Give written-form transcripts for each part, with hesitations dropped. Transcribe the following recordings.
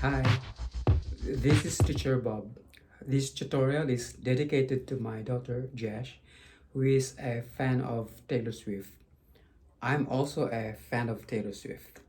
Hi, this is Teacher Bob. This tutorial is dedicated to my daughter Jesh, who is a fan of Taylor Swift. I'm also a fan of Taylor Swift.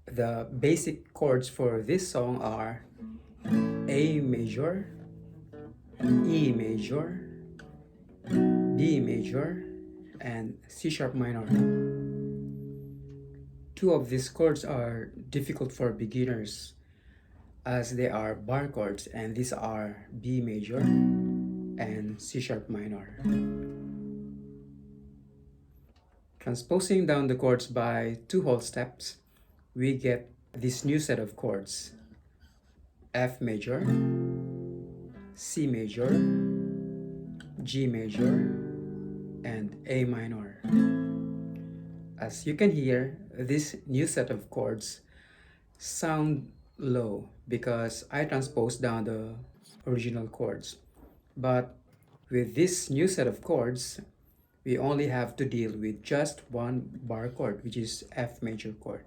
The basic chords for this song are A major, E major, D major, and C sharp minor. Two of these chords are difficult for beginners as they are bar chords, and these are B major and C sharp minor. Transposing down the chords by two whole steps, we get this new set of chords: F major, C major, G major, and A minor. As you can hear, this new set of chords sound low because I transposed down the original chords. But with this new set of chords, we only have to deal with just one bar chord, which is F major chord.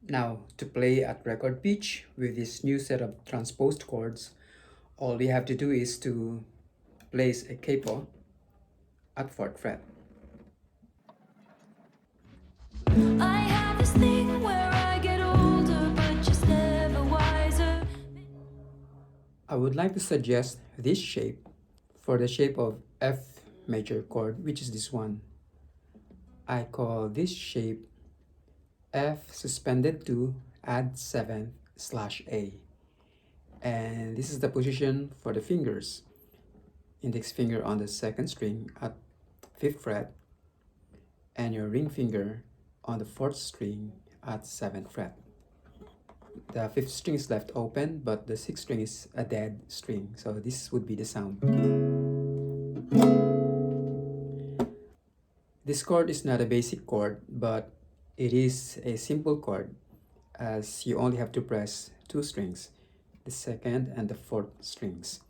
Now, to play at record pitch with this new set of transposed chords, all we have to do is to place a capo at 4th fret. I have this thing where I get older, but just never wiser. I would like to suggest this shape for the shape of F major chord, which is this one. I call this shape F suspended to add 7/A. And this is the position for the fingers. Index finger on the 2nd string at 5th fret, and your ring finger on the 4th string at 7th fret. The 5th string is left open, but the 6th string is a dead string, so this would be the sound. This chord is not a basic chord, but it is a simple chord, as you only have to press 2 strings, the 2nd and the 4th strings.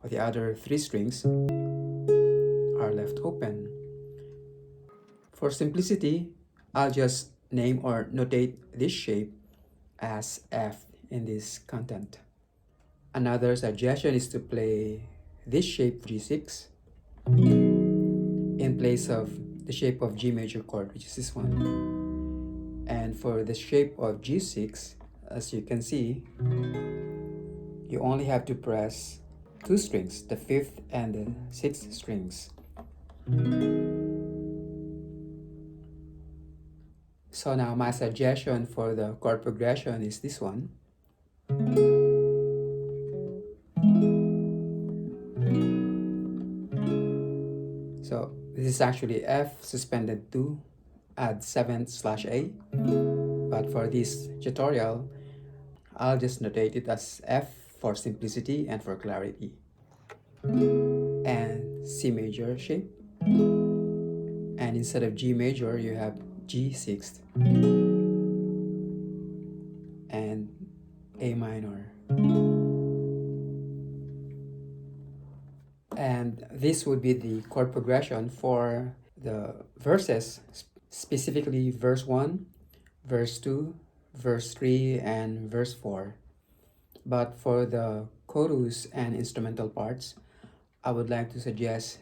The other 3 strings are left open. For simplicity, I'll just name or notate this shape as F in this content. Another suggestion is to play this shape G6 in place of the shape of G major chord, which is this one. And for the shape of G6, as you can see, you only have to press 2 strings, the 5th and the 6th strings. So now my suggestion for the chord progression is this one. So this is actually F suspended to add 7/A, but for this tutorial, I'll just notate it as F for simplicity and for clarity. And C major shape. And instead of G major, you have G6 and A minor. And this would be the chord progression for the verses, specifically verse 1, verse 2, verse 3, and verse 4. But for the chorus and instrumental parts, I would like to suggest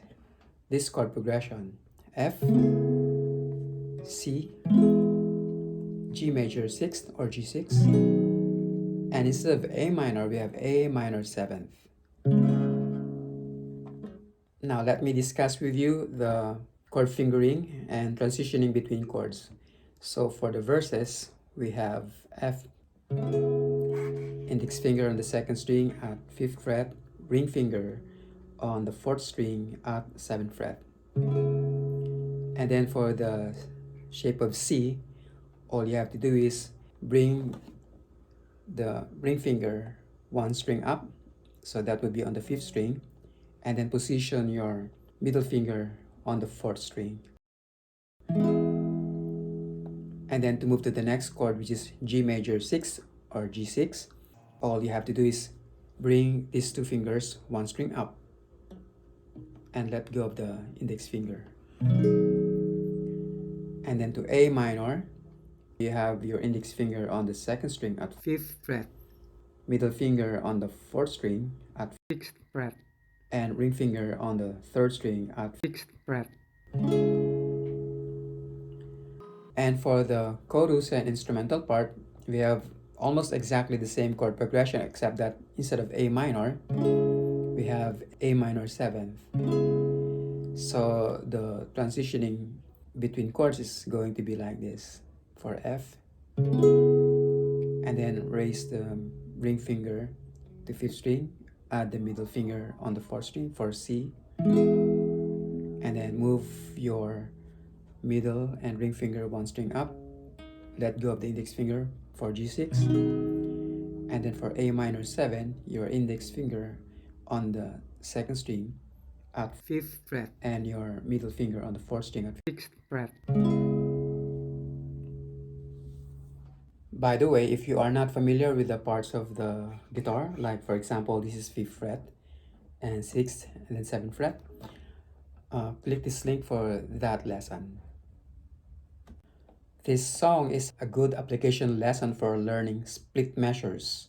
this chord progression: F, C, G major 6th or G6, and instead of A minor, we have A minor 7th. Now let me discuss with you the chord fingering and transitioning between chords. So for the verses, we have F, index finger on the 2nd string at 5th fret, ring finger on the 4th string at 7th fret. And then for the shape of C, all you have to do is bring the ring finger 1 string up, so that would be on the 5th string, and then position your middle finger on the 4th string. And then to move to the next chord, which is G major 6 or G6, all you have to do is bring these 2 fingers 1 string up and let go of the index finger. And then to A minor, You have your index finger on the second string at 5th fret, middle finger on the 4th string at 6th fret, and ring finger on the 3rd string at 6th fret. And for the chorus and instrumental part, we have almost exactly the same chord progression, except that instead of A minor, we have A minor 7th. So the transitioning between chords is going to be like this. For F, and then raise the ring finger to 5th string, add the middle finger on the 4th string for C, and then move your middle and ring finger 1 string up, let go of the index finger for G6, and then for A minor 7, your index finger on the 2nd string at 5th fret and your middle finger on the 4th string at 6th fret. By the way, if you are not familiar with the parts of the guitar, like for example, this is 5th fret and 6th and then 7th fret, click this link for that lesson. This song is a good application lesson for learning split measures,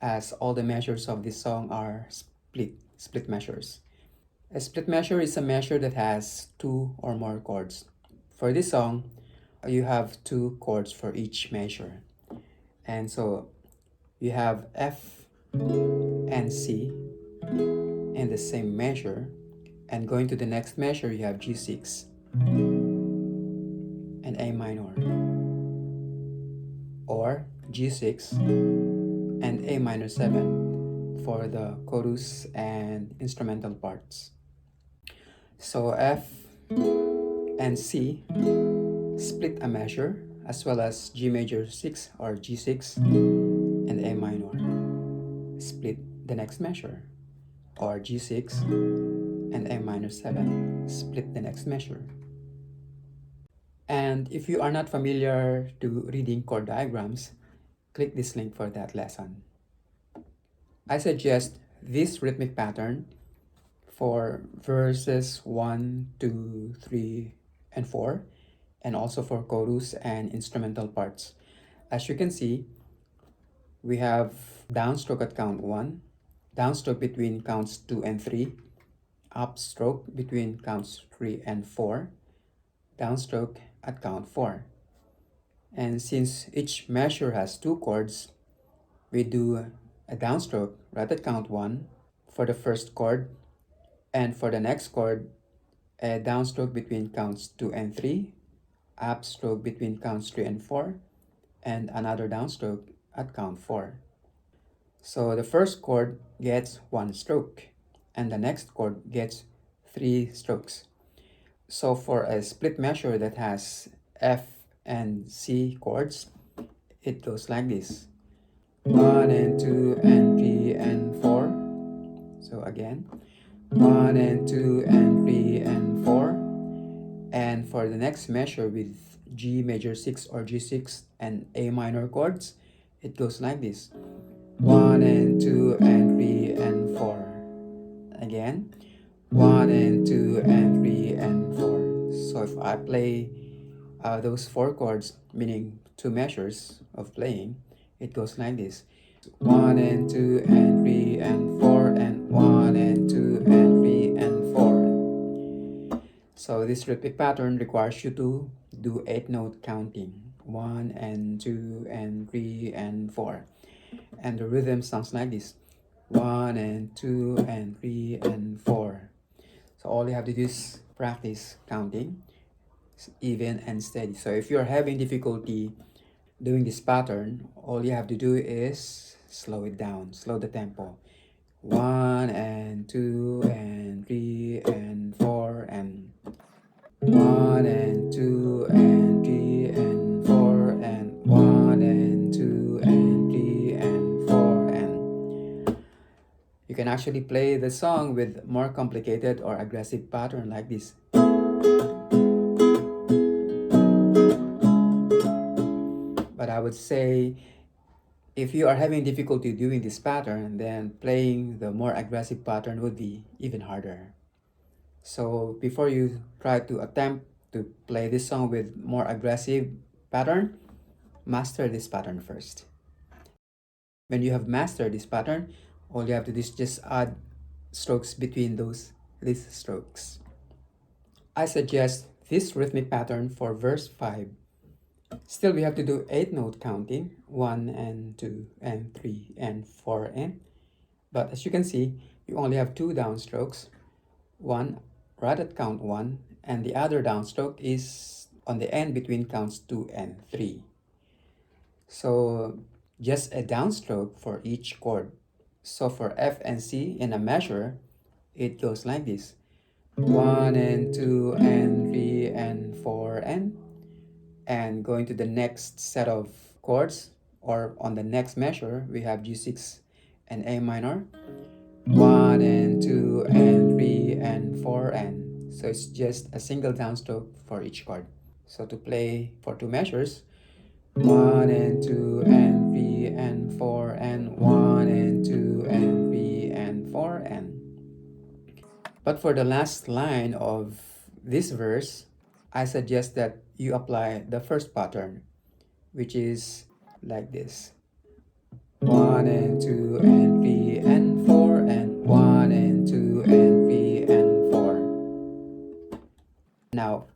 as all the measures of this song are split measures. A split measure is a measure that has 2 or more chords. For this song, you have 2 chords for each measure. And so you have F and C in the same measure, and going to the next measure you have G6 and A minor, or G6 and A minor 7 for the chorus and instrumental parts. So F and C split a measure, as well as G major 6 or G6 and A minor split the next measure, or G6 and A minor 7 split the next measure. And if you are not familiar to reading chord diagrams, click this link for that lesson. I suggest this rhythmic pattern for verses 1, 2, 3, and 4, and also for chorus and instrumental parts. As you can see, we have downstroke at count 1, downstroke between counts 2 and 3, upstroke between counts 3 and 4, downstroke at count 4. And since each measure has 2 chords, we do a downstroke right at count 1 for the first chord, and for the next chord, a downstroke between counts 2 and 3, upstroke between counts 3 and 4, and another downstroke at count 4. So the first chord gets 1 stroke, and the next chord gets 3 strokes. So for a split measure that has F and C chords, it goes like this: 1 and 2 and 3 and 4. So again, 1 and 2 and 3 and 4. And for the next measure with G major 6 or G6 and A minor chords, it goes like this: 1 and 2 and 3 and 4. Again, 1 and 2 and 3 and 4. So if I play those 4 chords, meaning 2 measures of playing, it goes like this: 1 and 2 and 3 and 4, and 1 and 2 and 3 and 4. So this rhythmic pattern requires you to do 8-note counting: 1 and 2 and 3 and 4. And the rhythm sounds like this: 1 and 2 and 3 and 4. So all you have to do is practice counting even and steady. So if you're having difficulty doing this pattern, all you have to do is slow it down, slow the tempo. 1 and 2 and 3 and 4, and 1 and 2 and 3 and 4, and 1 and 2 and 3 and 4. And you can actually play the song with more complicated or aggressive pattern like this. But I would say if you are having difficulty doing this pattern, then playing the more aggressive pattern would be even harder. So before you try to attempt to play this song with more aggressive pattern, master this pattern first. When you have mastered this pattern, all you have to do is just add strokes between these strokes. I suggest this rhythmic pattern for verse 5. Still, we have to do 8-note counting, 1 and 2 and 3 and 4 and. But as you can see, you only have 2 downstrokes, one right at count 1, and the other downstroke is on the end between counts 2 and 3. So just a downstroke for each chord. So for F and C in a measure, it goes like this: 1 and 2 and 3 and 4 and going to the next set of chords, or on the next measure, we have G6 and A minor, 1 and 2 and 3 and 4 and. So it's just a single downstroke for each chord. So to play for 2 measures, 1 and 2 and 3 and 4 and 1 and 2 and 3 and 4 and. But for the last line of this verse, I suggest that you apply the first pattern, which is like this: 1 and 2 and 3 and 4 and 1 and 2 and 3 and 4. Now,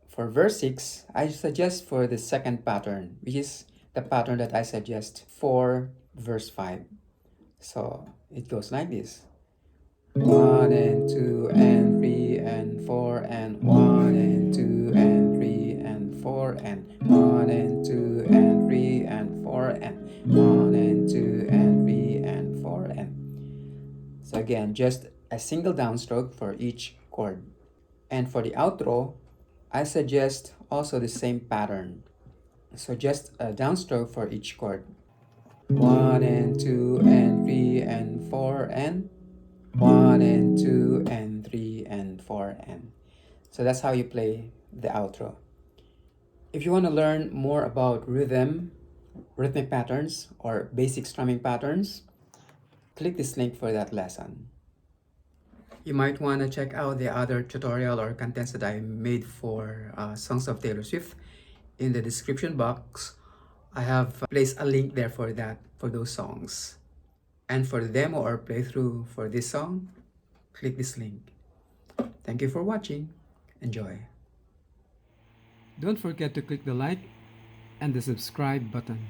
for verse 6, I suggest for the second pattern, which is the pattern that I suggest for verse 5. So it goes like this: 1 and 2 and 3 and 4 and 1 and 2 and 3 and 4 and 1 and 2 and 3 and 4 and 1 and 2 and 3 and 4 and. So again, just a single downstroke for each chord. And for the outro, I suggest also the same pattern. So just a downstroke for each chord: 1 and 2 and 3 and 4 and 1 and 2 and 3 and 4 and. So that's how you play the outro. If you want to learn more about rhythmic patterns, or basic strumming patterns, click this link for that lesson. You might want to check out the other tutorial or contents that I made for songs of Taylor Swift. In the description box, I have placed a link there for those songs. And for the demo or playthrough for this song, click this link. Thank you for watching. Enjoy. Don't forget to click the like and the subscribe button.